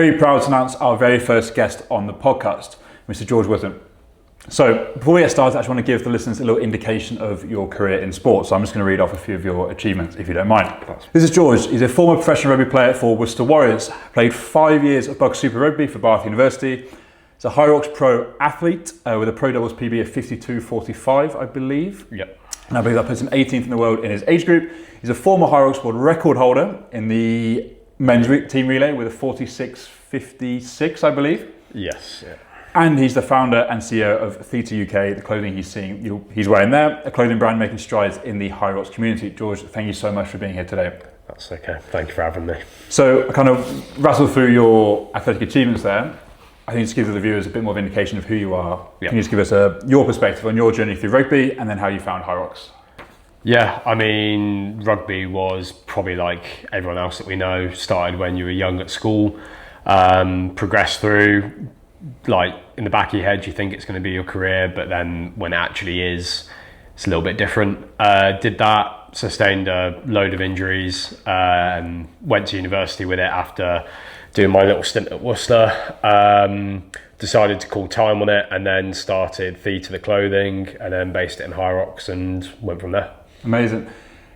Very proud to announce our very first guest on the podcast, Mr. George Wootten. So before we get started, I just want to give the listeners a little indication of your career in sport. So I'm just going to read off a few of your achievements, if you don't mind. This is George. He's a former professional rugby player for Worcester Warriors. Played 5 years of Bug Super Rugby for Bath University. He's a HYROX pro athlete with a pro doubles PB of 52.45, I believe. Yep. And I believe that puts him 18th in the world in his age group. He's a former HYROX world record holder in the men's team relay with a 46.56, I believe. Yes. Yeah. And he's the founder and CEO of Theta UK, the clothing he's wearing there, a clothing brand making strides in the HYROX community. George, thank you so much for being here today. That's okay. Thank you for having me. So I kind of rattled through your athletic achievements there. I think just give the viewers a bit more of an indication of who you are. Yep. Can you just give us your perspective on your journey through rugby and then how you found HYROX? Yeah, I mean, rugby was probably like everyone else that we know, started when you were young at school, progressed through, like in the back of your head, you think it's going to be your career, but then when it actually is, it's a little bit different. Did that, sustained a load of injuries, and went to university with it after doing my little stint at Worcester. Decided to call time on it and then started Theta the clothing and then based it in HYROX and went from there. Amazing.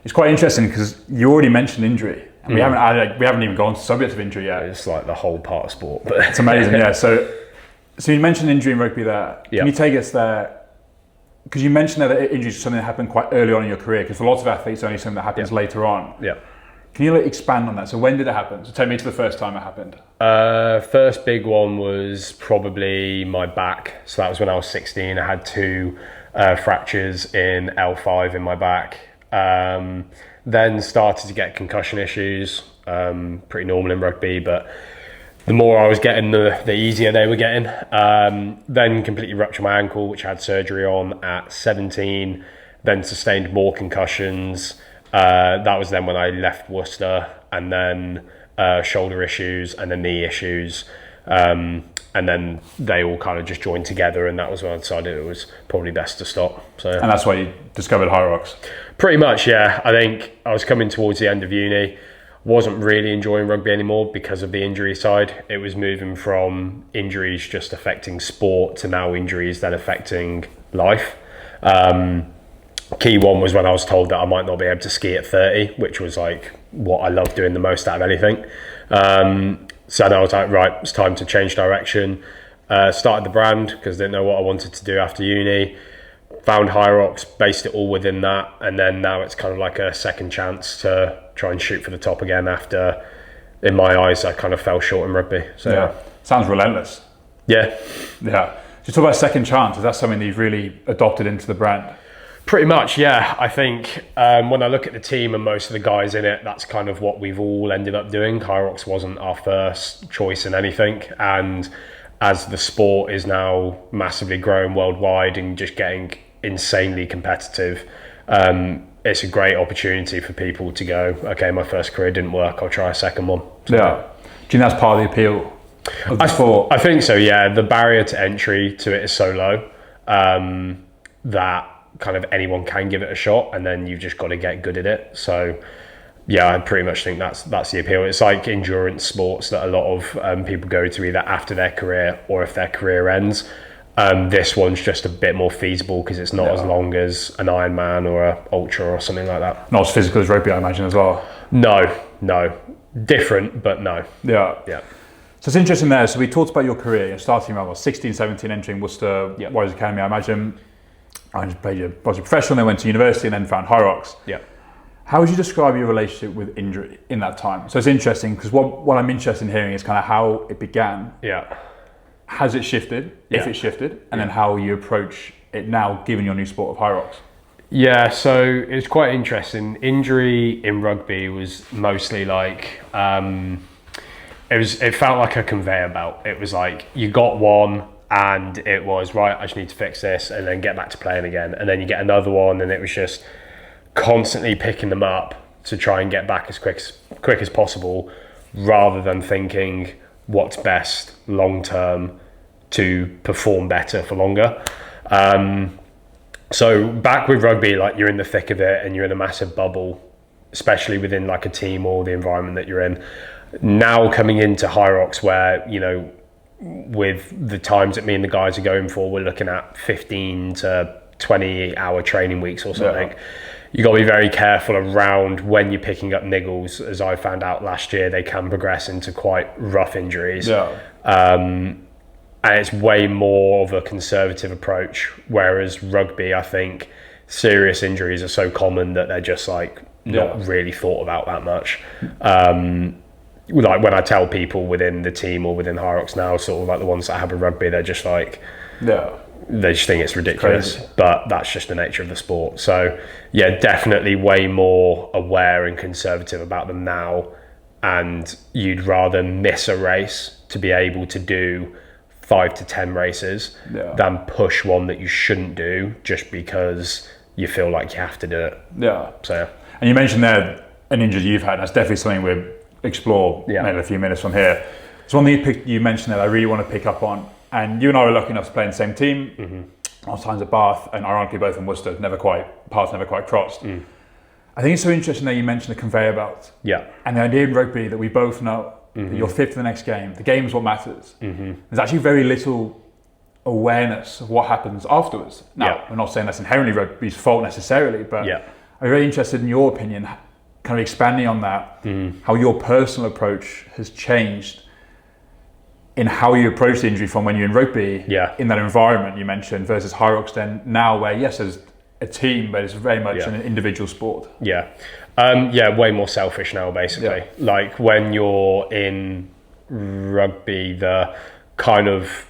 It's quite interesting because you already mentioned injury. And we haven't even gone to the subject of injury yet. It's like the whole part of sport. But it's amazing, yeah. So you mentioned injury in rugby there. Can you take us there? Because you mentioned there that injury is something that happened quite early on in your career, because for lots of athletes, it's only something that happens later on. Yeah. Can you expand on that? So when did it happen? So take me to the first time it happened. First big one was probably my back. So that was when I was 16. I had two fractures in L5 in my back. Then started to get concussion issues. Pretty normal in rugby, but the more I was getting, the easier they were getting. Then completely ruptured my ankle, which I had surgery on at 17. Then sustained more concussions. That was then when I left Worcester, and then shoulder issues and then knee issues. And then they all kind of just joined together, and that was when I decided it was probably best to stop. So, and that's why you discovered HYROX? Pretty much, yeah. I think I was coming towards the end of uni, wasn't really enjoying rugby anymore because of the injury side. It was moving from injuries just affecting sport to now injuries then affecting life. Key one was when I was told that I might not be able to ski at 30, which was like what I love doing the most out of anything. So then I was like, right, it's time to change direction. Started the brand because I didn't know what I wanted to do after uni. Found HYROX, based it all within that, and then now it's kind of like a second chance to try and shoot for the top again after, in my eyes, I kind of fell short in rugby. So yeah, sounds relentless. Yeah. Yeah. So talk about second chance. Is that something that you've really adopted into the brand? Pretty much, yeah. I think when I look at the team and most of the guys in it, that's kind of what we've all ended up doing. HYROX wasn't our first choice in anything, and as the sport is now massively growing worldwide and just getting insanely competitive, it's a great opportunity for people to go, okay, my first career didn't work, I'll try a second one. So, yeah. Do you think that's part of the appeal of the sport? I think so, yeah. The barrier to entry to it is so low that kind of anyone can give it a shot, and then you've just got to get good at it. So yeah, I pretty much think that's the appeal. It's like endurance sports that a lot of people go to either after their career or if their career ends. This one's just a bit more feasible because it's not as long as an Ironman or a ultra or something like that. Not as physical as rugby, I imagine, as well. No. Different, but no. Yeah. Yeah. So it's interesting there. So we talked about your career. You're starting around 16, 17, entering Worcester Warriors Academy, I imagine. I just played your professional, then went to university and then found HYROX. Yeah. How would you describe your relationship with injury in that time? So it's interesting because what I'm interested in hearing is kind of how it began. Yeah. Has it shifted, if it shifted, and then how you approach it now, given your new sport of HYROX? Yeah, so it's quite interesting. Injury in rugby was mostly like, it felt like a conveyor belt. It was like you got one, and it was, right, I just need to fix this and then get back to playing again. And then you get another one, and it was just constantly picking them up to try and get back as quick as possible, rather than thinking what's best long term to perform better for longer. So back with rugby, like you're in the thick of it and you're in a massive bubble, especially within like a team or the environment that you're in. Now coming into HYROX, where, you know, with the times that me and the guys are going for, we're looking at 15 to 20 hour training weeks or something. Yeah. You got to be very careful around when you're picking up niggles. As I found out last year, they can progress into quite rough injuries. Yeah. And it's way more of a conservative approach. Whereas rugby, I think serious injuries are so common that they're just like not really thought about that much. Like when I tell people within the team or within HYROX now, sort of like the ones that have a rugby, they're just like, they just think it's ridiculous. But that's just the nature of the sport. So yeah, definitely way more aware and conservative about them now. And you'd rather miss a race to be able to do 5 to 10 races than push one that you shouldn't do just because you feel like you have to do it. Yeah. So, and you mentioned there an injury you've had. That's definitely something we'll explore maybe a few minutes from here. So one thing you mentioned that I really want to pick up on, and you and I were lucky enough to play in the same team. Last times at Bath, and ironically both in Worcester, paths never quite crossed. I think it's so interesting that you mentioned the conveyor belt. Yeah. And the idea in rugby that we both know that you're fit for the next game. The game is what matters. There's actually very little awareness of what happens afterwards. Now, I'm not saying that's inherently rugby's fault necessarily, but I'm very interested in your opinion, kind of expanding on that, how your personal approach has changed in how you approach the injury from when you're in rugby, in that environment you mentioned, versus HYROX then now where, yes, there's a team, but it's very much an individual sport. Way more selfish now, basically. Like when you're in rugby, the kind of,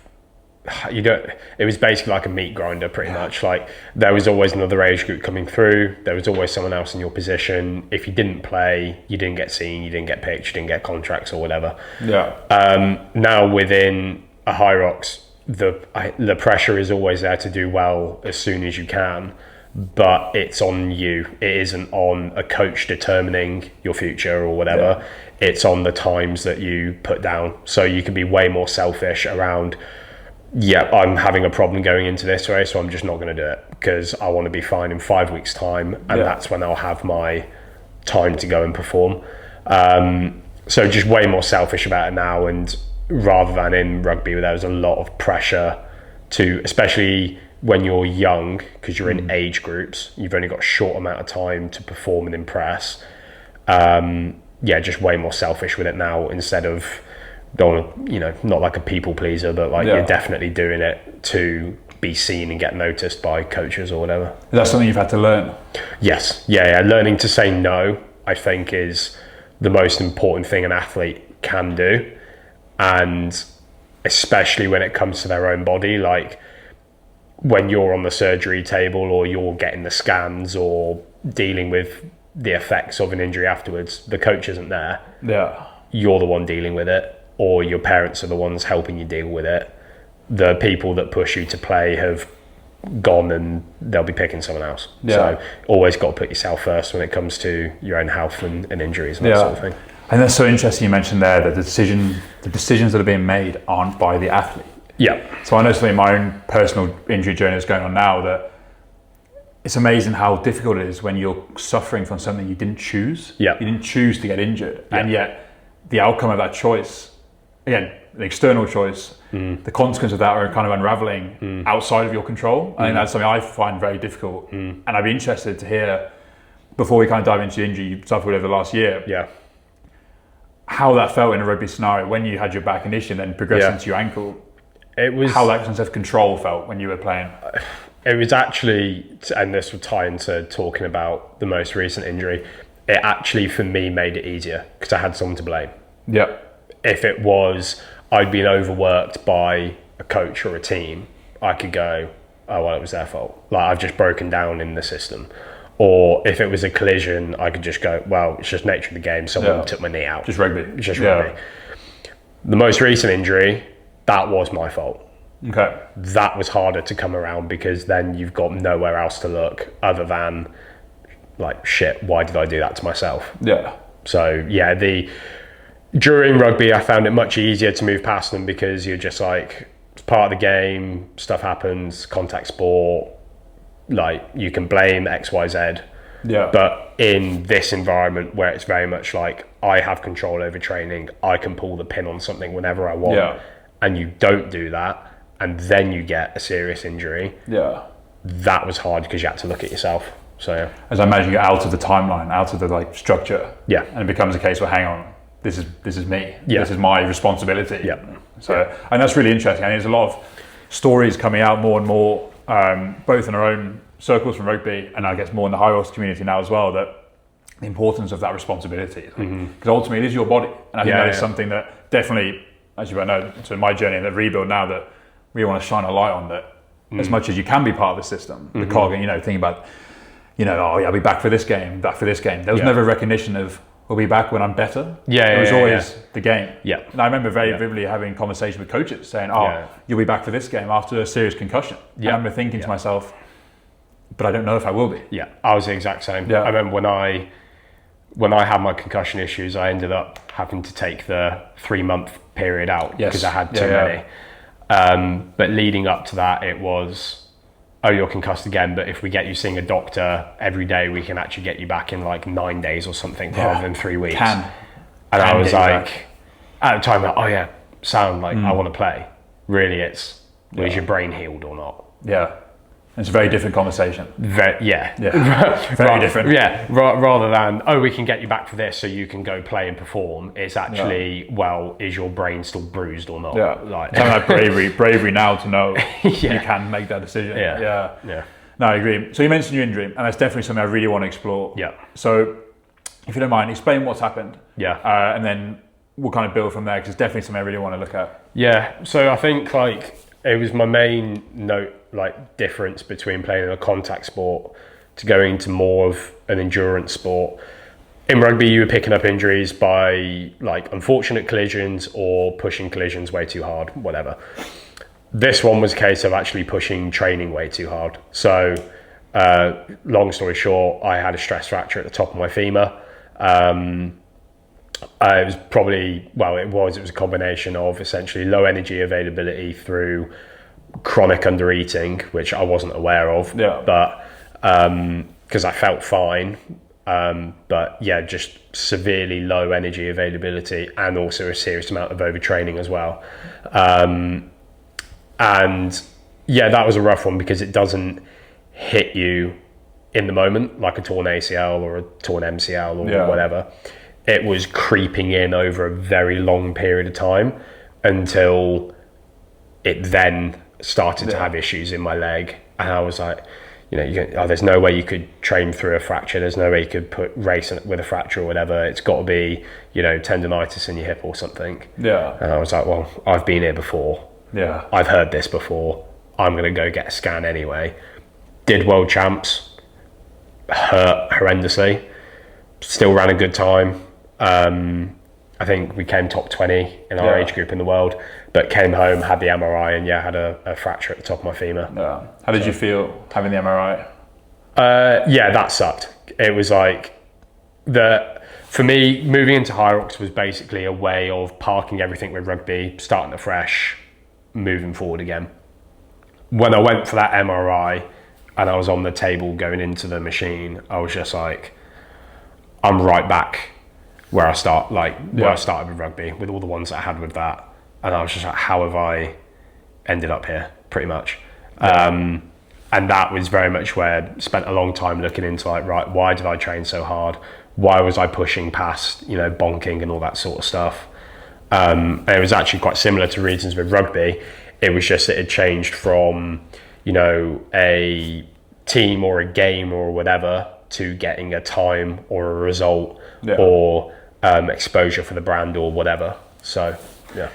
it was basically like a meat grinder pretty much. Like there was always another age group coming through, there was always someone else in your position. If you didn't play, you didn't get seen, you didn't get picked, you didn't get contracts or whatever. Now within a HYROX, the pressure is always there to do well as soon as you can, but it's on you. It isn't on a coach determining your future or whatever. It's on the times that you put down. So you can be way more selfish around, I'm having a problem going into this race, so I'm just not going to do it because I want to be fine in 5 weeks' time, and that's when I'll have my time to go and perform. So just way more selfish about it now, and rather than in rugby where there was a lot of pressure to, especially when you're young, because you're in age groups, you've only got a short amount of time to perform and impress. Just way more selfish with it now, instead of, not like a people pleaser, but like you're definitely doing it to be seen and get noticed by coaches or whatever. Is that something you've had to learn? Yes. Learning to say no, I think, is the most important thing an athlete can do. And especially when it comes to their own body, like when you're on the surgery table or you're getting the scans or dealing with the effects of an injury afterwards, the coach isn't there. You're the one dealing with it, or your parents are the ones helping you deal with it. The people that push you to play have gone and they'll be picking someone else. So always got to put yourself first when it comes to your own health and injuries and that sort of thing. And that's so interesting you mentioned there that the decisions that are being made aren't by the athlete. So I know something in my own personal injury journey is going on now, that it's amazing how difficult it is when you're suffering from something you didn't choose. You didn't choose to get injured. And yet the outcome of that choice, again, an external choice, the consequences of that are kind of unraveling outside of your control. I think that's something I find very difficult. And I'd be interested to hear, before we kind of dive into the injury you suffered over the last year, how that felt in a rugby scenario when you had your back condition and progressed into your ankle. It was how that sense of control felt when you were playing. It was actually, and this will tie into talking about the most recent injury, it actually for me made it easier because I had someone to blame. If it was I'd been overworked by a coach or a team, I could go, oh well, it was their fault. Like I've just broken down in the system. Or if it was a collision, I could just go, well, it's just nature of the game. Someone took my knee out. Just rugby. Rugby. The most recent injury, that was my fault. That was harder to come around because then you've got nowhere else to look other than like, shit, why did I do that to myself? So during rugby, I found it much easier to move past them because you're just like, it's part of the game, stuff happens, contact sport, like you can blame X, Y, Z. Yeah. But in this environment where it's very much like I have control over training, I can pull the pin on something whenever I want, and you don't do that, and then you get a serious injury. Yeah. That was hard because you had to look at yourself. So yeah. As I imagine, you're out of the timeline, out of the like structure. Yeah. And it becomes a case where, hang on, this is me. Yeah. This is my responsibility. Yeah. So, and that's really interesting. And there's a lot of stories coming out more and more, both in our own circles from rugby, and I guess more in the HYROX community now as well, that the importance of that responsibility. Because ultimately it is your body. And I think that is something that definitely, as you well know, so my journey and the rebuild now, that we want to shine a light on that. As much as you can be part of the system, the cog, and thinking about, oh yeah, I'll be back for this game. There was never recognition of, we'll be back when I'm better. It was always the game. Yeah. And I remember very vividly having conversations with coaches saying, you'll be back for this game after a serious concussion. And I remember thinking to myself, but I don't know if I will be. Yeah, I was the exact same. I remember when I had my concussion issues, I ended up having to take the 3-month period out because I had too many. But leading up to that, it was, you're concussed again, but if we get you seeing a doctor every day, we can actually get you back in like 9 days or something rather than 3 weeks. And I was like, at the time, like, sound like I want to play. Really, it's, is your brain healed or not? Yeah. It's a very different conversation. Very different. Yeah, rather than, we can get you back for this so you can go play and perform. It's actually, is your brain still bruised or not? Yeah, like bravery now to know you can make that decision. Yeah. No, I agree. So you mentioned your injury, and that's definitely something I really want to explore. Yeah. So if you don't mind, explain what's happened. Yeah. And then we'll kind of build from there, because it's definitely something I really want to look at. Yeah. So I think it was my main difference between playing in a contact sport to going into more of an endurance sport. In rugby, you were picking up injuries by unfortunate collisions or pushing collisions way too hard, whatever. This one was a case of actually pushing training way too hard. So long story short, I had a stress fracture at the top of my femur. It was probably, it was a combination of essentially low energy availability through chronic undereating, which I wasn't aware of, but because I felt fine, but just severely low energy availability, and also a serious amount of overtraining as well. And that was a rough one, because it doesn't hit you in the moment like a torn ACL or a torn MCL or whatever. It was creeping in over a very long period of time until it then started to have issues in my leg. And I was like, there's no way you could train through a fracture. There's no way you could race with a fracture or whatever. It's got to be, tendonitis in your hip or something. Yeah. And I was like, well, I've been here before. Yeah. I've heard this before. I'm going to go get a scan anyway. Did world champs. Hurt horrendously. Still ran a good time. I think we came top 20 in our age group in the world, but came home, had the MRI, and had a fracture at the top of my femur. Yeah. How did you feel having the MRI? That sucked. It was for me, moving into HYROX was basically a way of parking everything with rugby, starting afresh, moving forward again. When I went for that MRI and I was on the table going into the machine, I was just like, I'm right back where I started with rugby, with all the ones that I had with that. And I was just like, how have I ended up here, pretty much? And that was very much where I spent a long time looking into why did I train so hard? Why was I pushing past, bonking and all that sort of stuff? And it was actually quite similar to reasons with rugby. It was just that it changed from, a team or a game or whatever to getting a time or a result or exposure for the brand or whatever. So, yeah.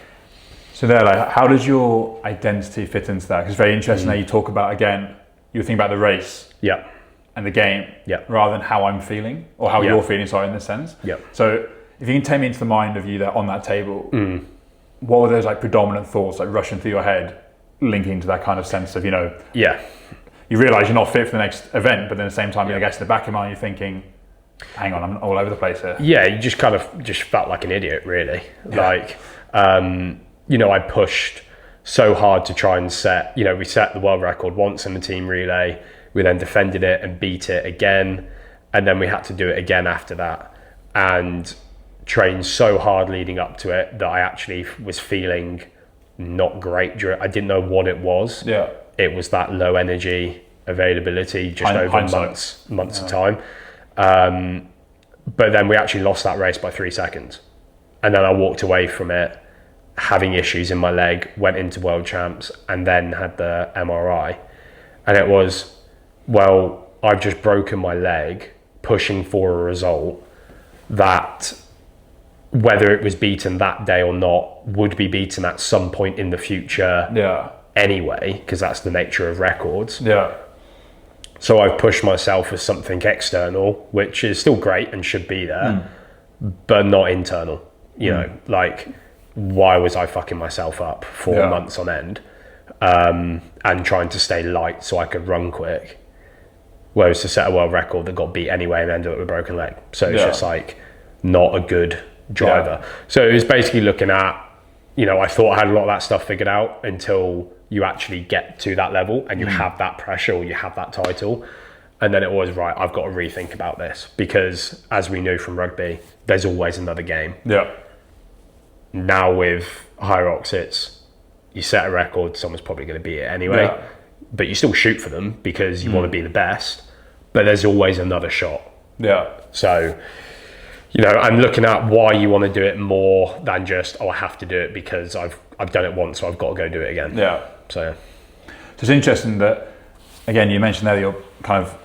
So there, how does your identity fit into that? Because it's very interesting that you talk about, again, you think about the race and the game rather than how I'm feeling or how you're feeling, sorry, in this sense. So if you can take me into the mind of you there on that table, what were those predominant thoughts rushing through your head, linking to that kind of sense of, you realise you're not fit for the next event, but then at the same time, I guess in the back of your mind, you're thinking, hang on, I'm all over the place here. Yeah, you just kind of felt like an idiot, really. I pushed so hard to try and set, we set the world record once in the team relay. We then defended it and beat it again. And then we had to do it again after that, and trained so hard leading up to it that I actually was feeling not great. I didn't know what it was. Yeah. It was that low energy availability just over months of time. But then we actually lost that race by 3 seconds. And then I walked away from it having issues in my leg, went into world champs, and then had the MRI. And it was, well, I've just broken my leg pushing for a result that, whether it was beaten that day or not, would be beaten at some point in the future anyway, because that's the nature of records. Yeah. So I've pushed myself for something external, which is still great and should be there, but not internal. You know, like, why was I fucking myself up for months on end, and trying to stay light so I could run quick? Whereas to set a world record that got beat anyway and ended up with a broken leg. So it's just like not a good driver. So it was basically looking at, you know, I thought I had a lot of that stuff figured out until you actually get to that level and you have that pressure or you have that title. And then it was, right, I've got to rethink about this, because as we knew from rugby, there's always another game. Yeah. Now with HYROX, it's, you set a record, someone's probably going to beat it anyway, but you still shoot for them because you want to be the best, but there's always another shot. Yeah. So, you know, I'm looking at why you want to do it more than just, oh, I have to do it because I've done it once, so I've got to go do it again. Yeah. So it's interesting that, again, you mentioned there your kind of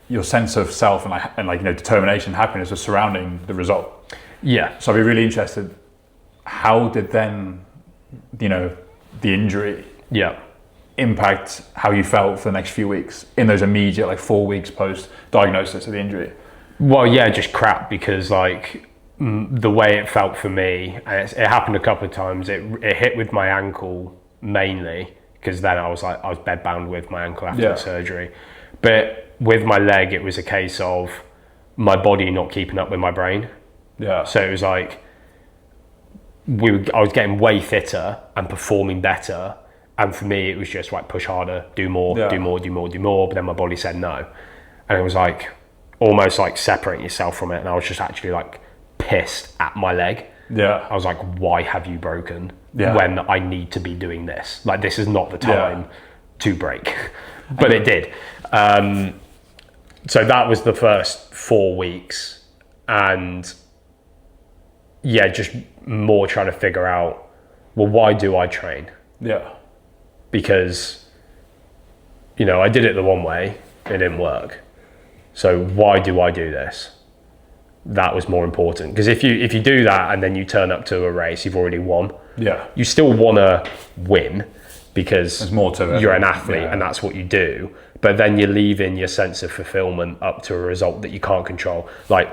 your sense of self and like you know, determination, happiness was surrounding the result. Yeah. So I'd be really interested, how did then, you know, the injury impact how you felt for the next few weeks in those immediate, like 4 weeks post diagnosis of the injury? Well, yeah, just crap, because like the way it felt for me, and it happened a couple of times, it hit with my ankle mainly, because then I was bed bound with my ankle after the surgery. But with my leg, it was a case of my body not keeping up with my brain. Yeah. So it was like I was getting way fitter and performing better. And for me, it was just like push harder, do more. But then my body said no. And it was like almost like separating yourself from it. And I was just actually like pissed at my leg. Yeah. I was like, why have you broken when I need to be doing this? Like, this is not the time to break. But it did. So that was the first 4 weeks. And yeah, just more trying to figure out, well, why do I train? Yeah. Because, you know, I did it the one way, it didn't work. So why do I do this? That was more important. Because if you do that and then you turn up to a race, you've already won. Yeah. You still want to win because there's more to it. You're an athlete and that's what you do. But then you're leaving your sense of fulfillment up to a result that you can't control. Like,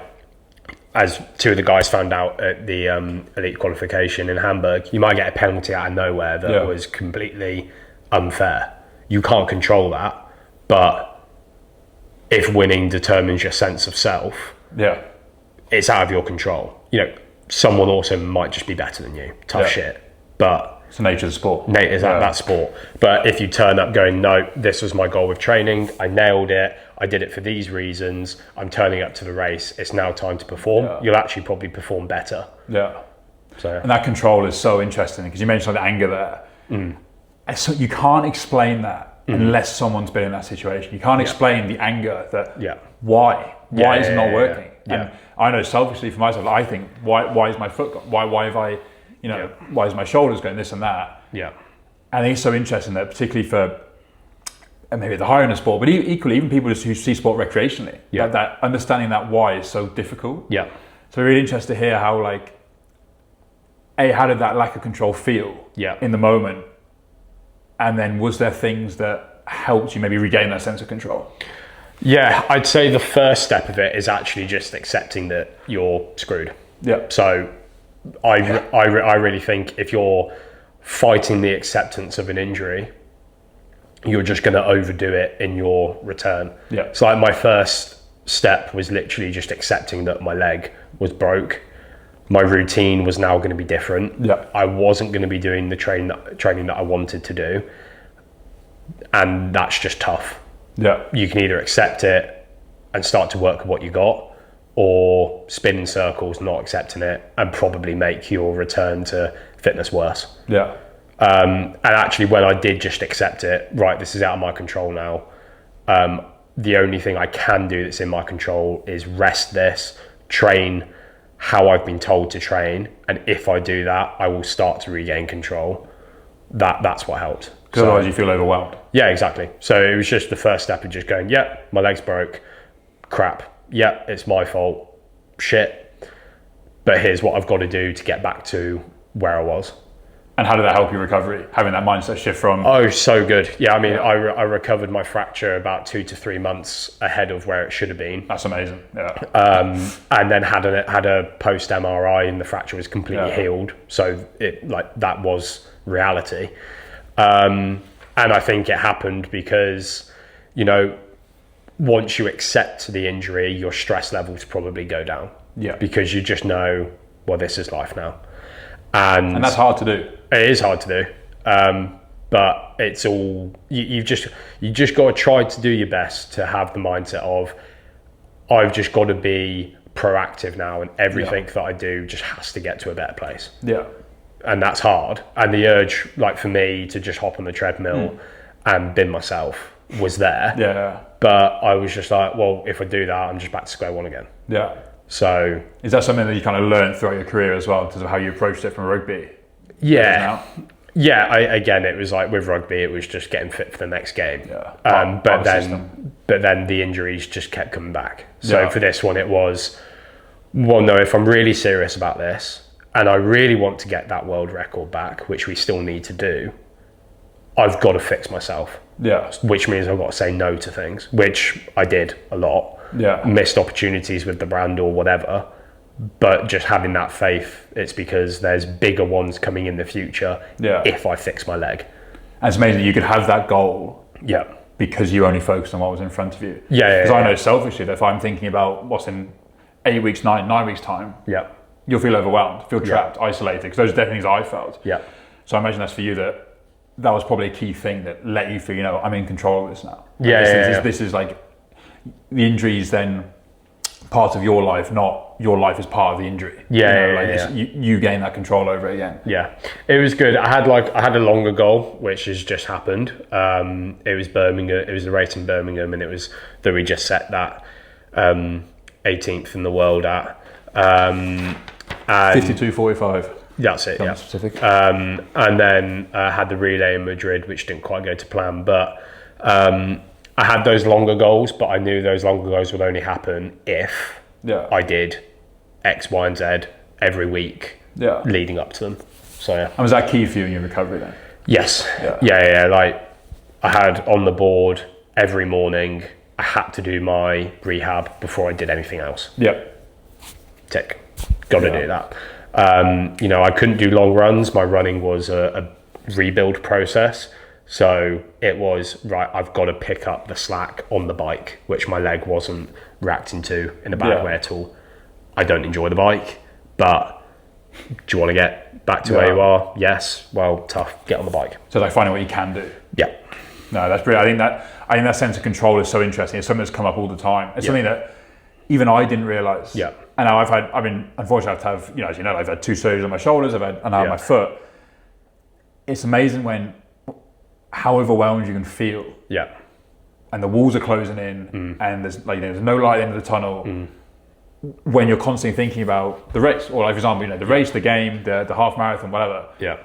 as two of the guys found out at the elite qualification in Hamburg, you might get a penalty out of nowhere that was completely unfair. You can't control that, but if winning determines your sense of self, it's out of your control. You know, someone also might just be better than you. Tough shit, but it's the nature of the sport. It's that sport. But if you turn up going, no, this was my goal with training, I nailed it, I did it for these reasons, I'm turning up to the race, it's now time to perform, you'll actually probably perform better. Yeah. So, and that control is so interesting, because you mentioned the anger there. So you can't explain that unless someone's been in that situation. You can't explain the anger that why is it not working? And I know selfishly for myself, I think, why is my foot gone? Why have I, you know, why is my shoulders going this and that? Yeah. And I think it's so interesting that, particularly for maybe the higher end of sport, but equally even people who see sport recreationally, that understanding that why is so difficult. Yeah. So we're really interested to hear how, like, how did that lack of control feel in the moment? And then was there things that helped you maybe regain that sense of control? Yeah, I'd say the first step of it is actually just accepting that you're screwed. Yeah. So I really think if you're fighting the acceptance of an injury, you're just going to overdo it in your return. Yeah. So like my first step was literally just accepting that my leg was broke. My routine was now going to be different. Yeah. I wasn't going to be doing the training that I wanted to do. And that's just tough. Yeah. You can either accept it and start to work with what you got, or spin in circles, not accepting it, and probably make your return to fitness worse. Yeah. And actually, when I did just accept it, right, this is out of my control now. The only thing I can do that's in my control is rest this, train how I've been told to train, and if I do that, I will start to regain control. That's what helped. Because otherwise you feel overwhelmed. Yeah, exactly. So it was just the first step of just going, yeah, my leg's broke, crap, yeah, it's my fault, shit, but here's what I've got to do to get back to where I was. And how did that help your recovery, having that mindset shift from... Oh, so good. Yeah, I mean, I recovered my fracture about 2 to 3 months ahead of where it should have been. That's amazing, yeah. And then had a post MRI, and the fracture was completely healed. So that was reality. And I think it happened because, once you accept the injury, your stress levels probably go down. Yeah. Because you just know, well, this is life now. And that's hard to do. It is hard to do. But it's all, you've just got to try to do your best to have the mindset of, I've just got to be proactive now, and everything that I do just has to get to a better place. Yeah. And that's hard. And the urge, like for me, to just hop on the treadmill and bin myself was there. Yeah. But I was just like, well, if I do that, I'm just back to square one again. Yeah. So is that something that you kind of learned throughout your career as well, in terms of how you approached it from rugby? Yeah. Again, it was like with rugby, it was just getting fit for the next game. Yeah. But then the injuries just kept coming back. So for this one, it was, well, no, if I'm really serious about this and I really want to get that world record back, which we still need to do, I've got to fix myself. Yeah. Which means I've got to say no to things, which I did a lot. Yeah. Missed opportunities with the brand or whatever. But just having that faith, it's because there's bigger ones coming in the future if I fix my leg. And it's amazing that you could have that goal because you only focused on what was in front of you. Because I know selfishly that if I'm thinking about what's in 8 weeks, 9 weeks time, you'll feel overwhelmed, feel trapped, isolated, because those are definitely things I felt. So I imagine that's for you, that was probably a key thing that let you feel, I'm in control of this now. This is like, the injury is then part of your life, not your life is part of the injury. You gain that control over it again. Yeah, it was good. I had a longer goal, which has just happened. It was Birmingham. It was the race in Birmingham, and it was that we just set that 18th in the world at 52.45. That's it. Specific. And then had the relay in Madrid, which didn't quite go to plan, but. I had those longer goals, but I knew those longer goals would only happen if I did X, Y, and Z every week leading up to them. So And was that key for you in your recovery then? Yes. Yeah. Like I had on the board every morning, I had to do my rehab before I did anything else. Tick. Got to do that. I couldn't do long runs. My running was a rebuild process. So it was, right, I've got to pick up the slack on the bike, which my leg wasn't reacting to in a bad way at all. I don't enjoy the bike, but do you want to get back to where you are? Yes. Well, tough. Get on the bike. So like finding what you can do. Yeah. No, that's brilliant. I think that sense of control is so interesting. It's something that's come up all the time. It's something that even I didn't realise. Yeah. And now unfortunately I have to have, as you know, I've had 2 surgeries on my shoulders, and I have my foot. It's amazing how overwhelmed you can feel. And the walls are closing in, and there's no light at the end of the tunnel. When you're constantly thinking about the race, or like for example, the race, the game, the half marathon, whatever. And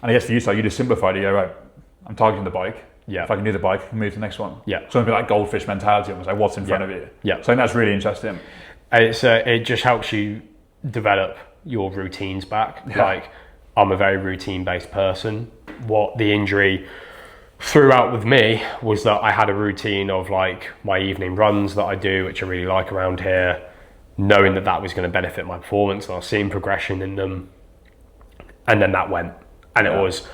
I guess for you, so you just simplified it. You go, right, I'm targeting the bike. If I can do the bike, I can move to the next one. So it'd be like goldfish mentality, almost like what's in front of you. So I think that's really interesting. It just helps you develop your routines back. Like I'm a very routine based person. What the injury threw out with me was that I had a routine of like my evening runs that I do, which I really like around here, knowing that was going to benefit my performance, and I was seeing progression in them. And then that went, and it was,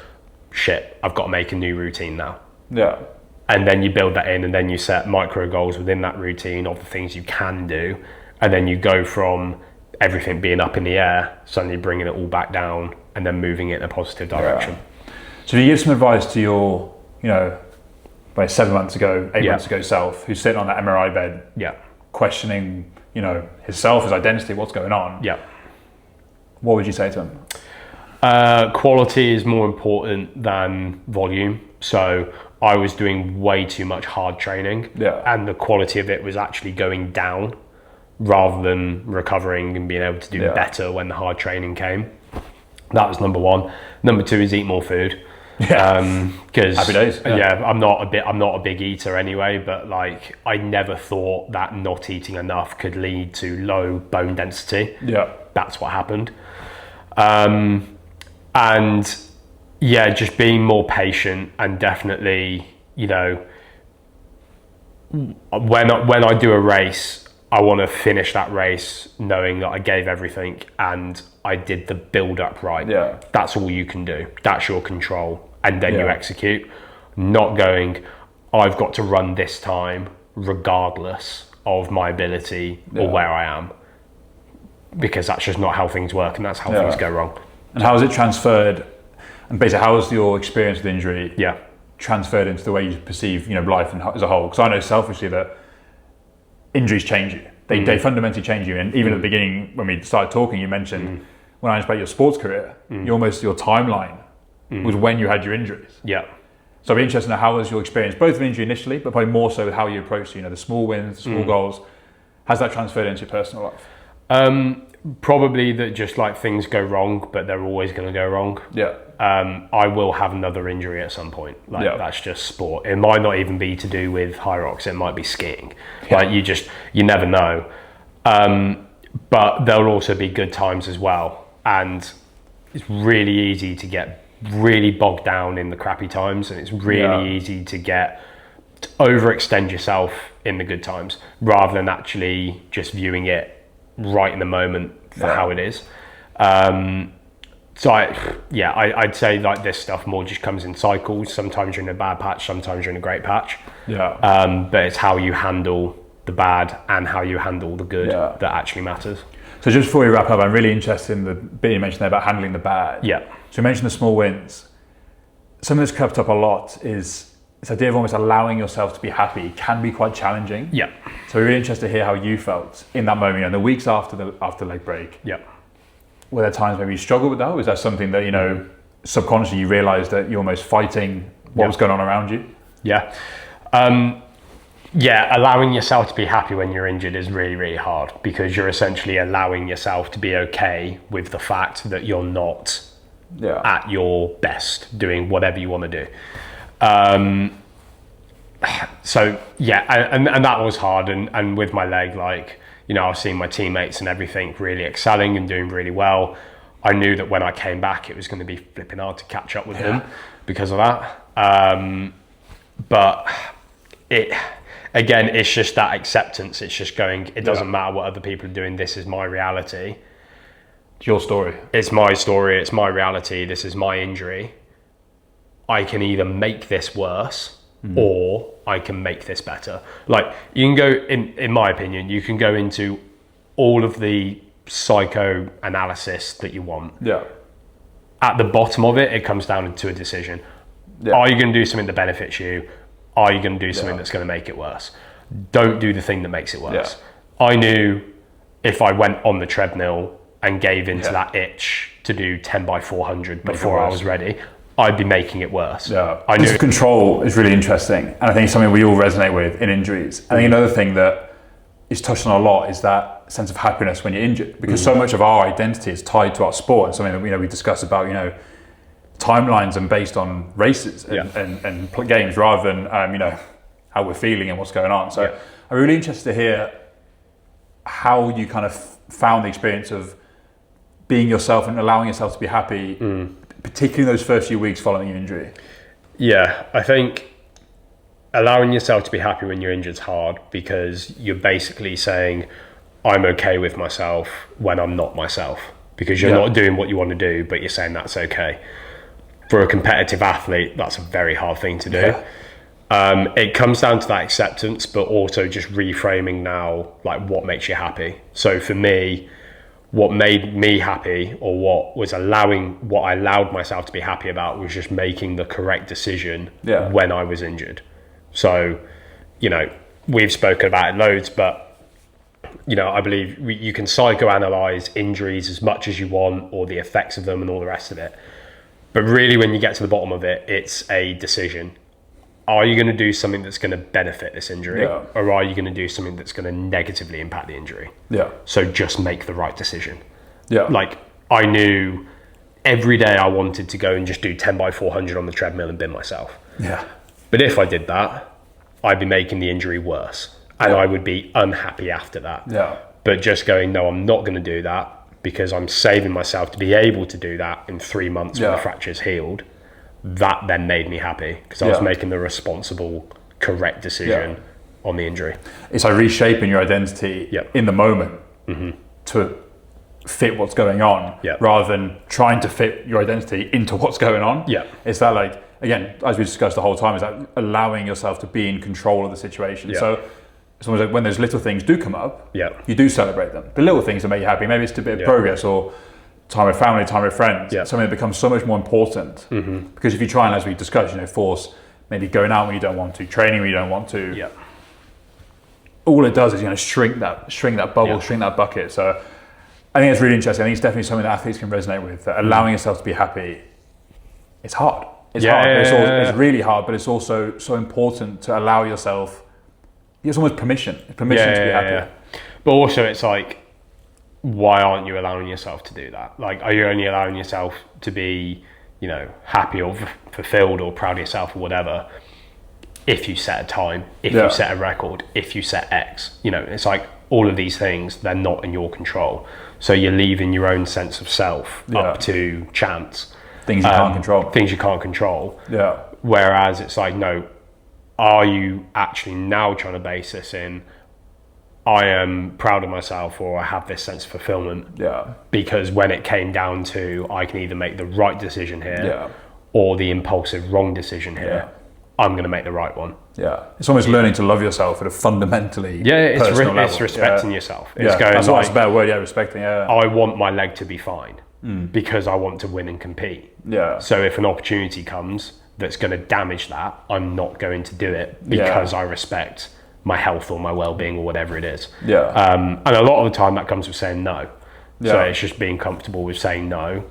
shit, I've got to make a new routine now. And then you build that in, and then you set micro goals within that routine of the things you can do. And then you go from everything being up in the air, suddenly bringing it all back down, and then moving it in a positive direction. So do you give some advice to your, 7 months ago, 8 months ago self, who's sitting on that MRI bed, questioning, you know, himself, his identity, what's going on. Yeah. What would you say to him? Quality is more important than volume. So I was doing way too much hard training, and the quality of it was actually going down rather than recovering and being able to do better when the hard training came. That was number one. Number two is eat more food. Because happy days. I'm not a big eater anyway, but like I never thought that not eating enough could lead to low bone density. That's what happened. And yeah, just being more patient, and definitely, you know, when I do a race, I want to finish that race knowing that I gave everything and I did the build up right. That's all you can do. That's your control. And then you execute. Not going, I've got to run this time regardless of my ability or where I am. Because that's just not how things work, and that's how things go wrong. And how has it transferred, and basically how has your experience with injury transferred into the way you perceive, you know, life as a whole? Because I know selfishly that injuries change you. They fundamentally change you. And even at the beginning, when we started talking, you mentioned when I asked about your sports career, your timeline was when you had your injuries. So I'd be interested to know, how was your experience, both of injury initially, but probably more so with how you approached, you know, the small wins, the small goals. Has that transferred into your personal life? Probably that just like things go wrong, but they're always going to go wrong. I will have another injury at some point. Like that's just sport. It might not even be to do with HYROX. It might be skiing. Like you never know. But there'll also be good times as well. And it's really easy to get really bogged down in the crappy times, and it's really easy to overextend yourself in the good times rather than actually just viewing it right in the moment for how it is. So I'd say like this stuff more just comes in cycles. Sometimes you're in a bad patch, sometimes you're in a great patch. But it's how you handle the bad and how you handle the good that actually matters. So just before we wrap up, I'm really interested in the bit you mentioned there about handling the bad. So you mentioned the small wins. Something that's crept up a lot is this idea of almost allowing yourself to be happy can be quite challenging. So we're really interested to hear how you felt in that moment, and the weeks after the leg break. Were there times maybe you struggled with that? Or was that something that, you know, subconsciously you realised that you're almost fighting what was going on around you? Allowing yourself to be happy when you're injured is really, really hard, because you're essentially allowing yourself to be okay with the fact that you're not at your best doing whatever you want to do. And that was hard. And with my leg, like, you know, I was seeing my teammates and everything really excelling and doing really well. I knew that when I came back, it was going to be flipping hard to catch up with them because of that. But it's just that acceptance. It's just going, it doesn't matter what other people are doing. This is my reality. It's your story. It's my story. It's my reality. This is my injury. I can either make this worse or I can make this better. Like, you can go, in my opinion, you can go into all of the psychoanalysis that you want. At the bottom of it, it comes down to a decision. Are you going to do something that benefits you? Are you going to do something that's going to make it worse? Don't do the thing that makes it worse. I knew if I went on the treadmill and gave into that itch to do 10 by 400 before I was ready, I'd be making it worse. I knew control is really interesting, and I think it's something we all resonate with in injuries. I think another thing that is touched on a lot is that sense of happiness when you're injured, because so much of our identity is tied to our sport, and something that, you know, we discuss about, you know, timelines and based on races and games rather than you know, how we're feeling and what's going on. So I'm really interested to hear how you kind of found the experience of being yourself and allowing yourself to be happy, particularly in those first few weeks following your injury. I think allowing yourself to be happy when you're injured is hard, because you're basically saying, I'm okay with myself when I'm not myself, because you're not doing what you want to do, but you're saying that's okay. For a competitive athlete, that's a very hard thing to do. It comes down to that acceptance, but also just reframing now, like, what makes you happy. So for me, what made me happy, or what I allowed myself to be happy about, was just making the correct decision when I was injured. So, you know, we've spoken about it loads, but I believe you can psychoanalyze injuries as much as you want, or the effects of them and all the rest of it. But really, when you get to the bottom of it, it's a decision. Are you going to do something that's going to benefit this injury, or are you going to do something that's going to negatively impact the injury? Yeah. So just make the right decision. Yeah. Like, I knew every day I wanted to go and just do 10 by 400 on the treadmill and bin myself. Yeah. But if I did that, I'd be making the injury worse, and I would be unhappy after that. Yeah. But just going, no, I'm not going to do that, because I'm saving myself to be able to do that in 3 months when the fracture's healed. That then made me happy, because I was making the responsible, correct decision on the injury. It's like reshaping your identity in the moment to fit what's going on, rather than trying to fit your identity into what's going on. It's that, like, again, as we discussed the whole time, is that allowing yourself to be in control of the situation. So it's almost like when those little things do come up, you do celebrate them. The little things that make you happy, maybe it's a bit of progress, or time with family, time with friends, something that becomes so much more important. Because if you try and, as we discussed, force maybe going out when you don't want to, training when you don't want to, all it does is shrink that bubble, shrink that bucket. So I think it's really interesting. I think it's definitely something that athletes can resonate with. That allowing yourself to be happy, it's hard. It's hard. It's really hard, but it's also so important to allow yourself. It's almost permission. It's permission to be happy. But also, it's like, why aren't you allowing yourself to do that? Like, are you only allowing yourself to be, happy or fulfilled or proud of yourself or whatever, if you set a time, if you set a record, if you set X? It's like, all of these things, they're not in your control. So you're leaving your own sense of self up to chance. Things you can't control. Things you can't control. Yeah. Whereas it's like, no, are you actually now trying to base this in, I am proud of myself, or I have this sense of fulfillment? Because when it came down to, I can either make the right decision here or the impulsive wrong decision here, I'm going to make the right one. It's almost learning to love yourself at a fundamentally personal level. It's respecting yourself. It's going, that's a better word. Respecting. I want my leg to be fine because I want to win and compete. So if an opportunity comes that's going to damage that, I'm not going to do it because I respect my health or my well-being or whatever it is. And a lot of the time that comes with saying no. So it's just being comfortable with saying no.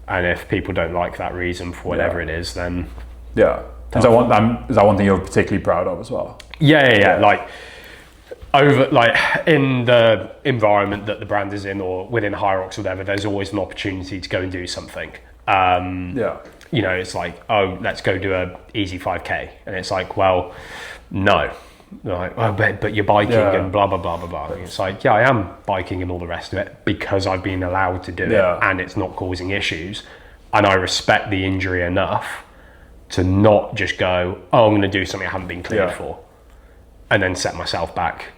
And if people don't like that reason for whatever it is, then is that one thing you're particularly proud of as well? Like, in the environment that the brand is in, or within HYROX or whatever, there's always an opportunity to go and do something. It's like, oh, let's go do a easy 5K, and it's like, well, no. They're like, oh, but you're biking and blah blah blah blah blah. And it's like, I am biking and all the rest of it because I've been allowed to do it, and it's not causing issues, and I respect the injury enough to not just go, oh, I'm going to do something I haven't been cleared for, and then set myself back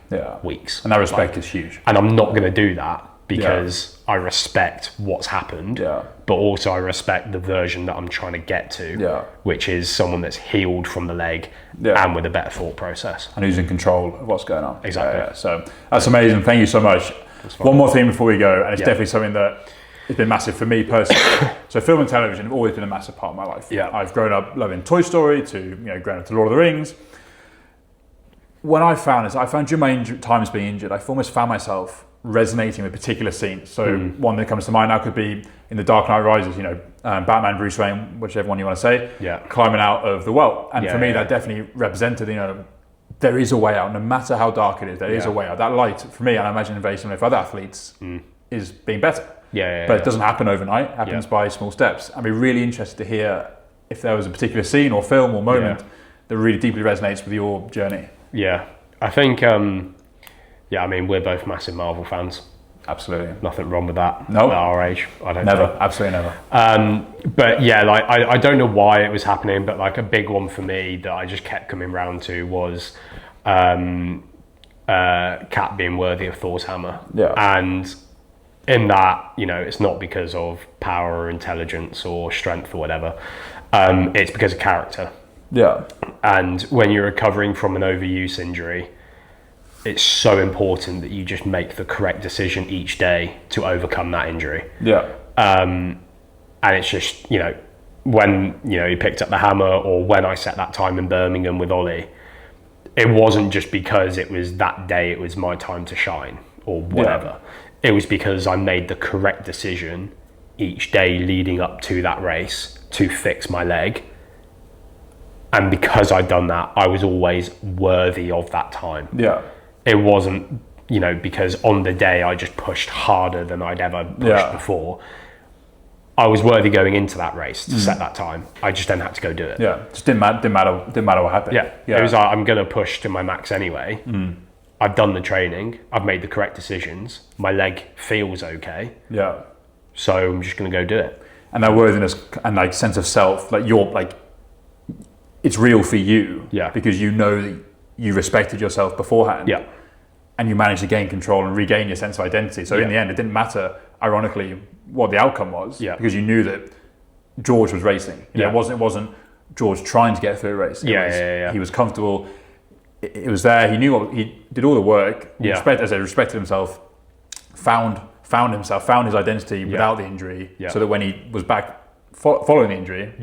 weeks. And that respect is huge. And I'm not going to do that because I respect what's happened, but also I respect the version that I'm trying to get to, which is someone that's healed from the leg and with a better thought process. And who's in control of what's going on. Exactly. So that's amazing. Thank you so much. One more thing before we go, and it's definitely something that has been massive for me personally. So film and television have always been a massive part of my life. I've grown up loving Toy Story to, grown up to Lord of the Rings. When I found during my times being injured, I've almost found myself resonating with particular scenes. So one that comes to mind now could be in The Dark Knight Rises, Batman, Bruce Wayne, whichever one you want to say, climbing out of the well. And for me, that definitely represented, there is a way out. No matter how dark it is, there is a way out. That light, for me, and I imagine very similar for other athletes, is being better. But it doesn't happen overnight. It happens by small steps. I'd be really interested to hear if there was a particular scene or film or moment that really deeply resonates with your journey. I think, we're both massive Marvel fans. Absolutely. Nothing wrong with that. No. At our age, I don't think. Absolutely never. But I don't know why it was happening, but like a big one for me that I just kept coming round to was Cap being worthy of Thor's hammer. And in that, it's not because of power or intelligence or strength or whatever. It's because of character. And when you're recovering from an overuse injury, it's so important that you just make the correct decision each day to overcome that injury. And it's just, when, he picked up the hammer, or when I set that time in Birmingham with Ollie, it wasn't just because it was that day, it was my time to shine, or whatever. It was because I made the correct decision each day leading up to that race to fix my leg. And because I'd done that, I was always worthy of that time. Yeah. It wasn't, because on the day I just pushed harder than I'd ever pushed before. I was worthy going into that race to set that time. I just then had to go do it. Yeah, just didn't matter what happened. Yeah. It was like, I'm going to push to my max anyway. I've done the training. I've made the correct decisions. My leg feels okay. Yeah. So I'm just going to go do it. And that worthiness and like sense of self, like you're like, it's real for you. Yeah. Because you know that you respected yourself beforehand. Yeah. And you managed to gain control and regain your sense of identity. So in the end, it didn't matter, ironically, what the outcome was. Yeah. Because you knew that George was racing. It wasn't George trying to get through a race. He was comfortable. It was there. He knew he did all the work. Respected himself. Found his identity without the injury. So that when he was back following the injury,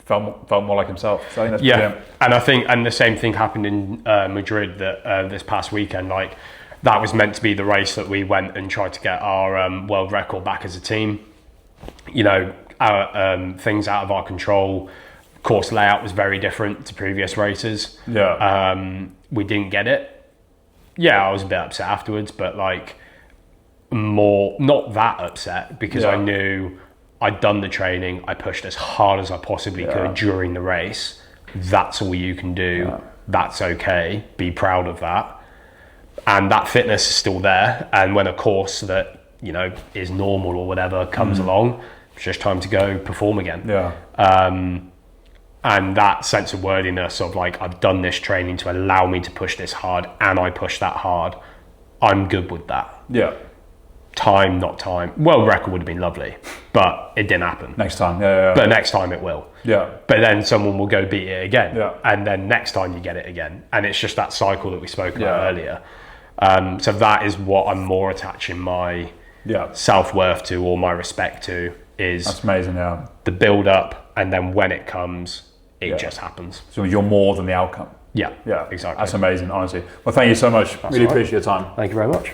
felt more like himself. So I think that's brilliant. And I think, and the same thing happened in Madrid that this past weekend. Like, that was meant to be the race that we went and tried to get our world record back as a team. Our things out of our control. Course layout was very different to previous races. We didn't get it. I was a bit upset afterwards, but like not that upset because I knew I'd done the training. I pushed as hard as I possibly could during the race. That's all you can do. That's okay. Be proud of that. And that fitness is still there. And when a course that, is normal or whatever comes along, it's just time to go perform again. And that sense of worthiness of like, I've done this training to allow me to push this hard and I push that hard. I'm good with that. Time, not time. World record would have been lovely, but it didn't happen. Next time, But next time it will. But then someone will go beat it again. And then next time you get it again. And it's just that cycle that we spoke about earlier. So that is what I'm more attaching my self-worth to or my respect to is that's amazing, the build up, and then when it comes, it just happens. So you're more than the outcome. Yeah, exactly. That's amazing, honestly. Well, thank you so much. Really appreciate your time. Thank you very much.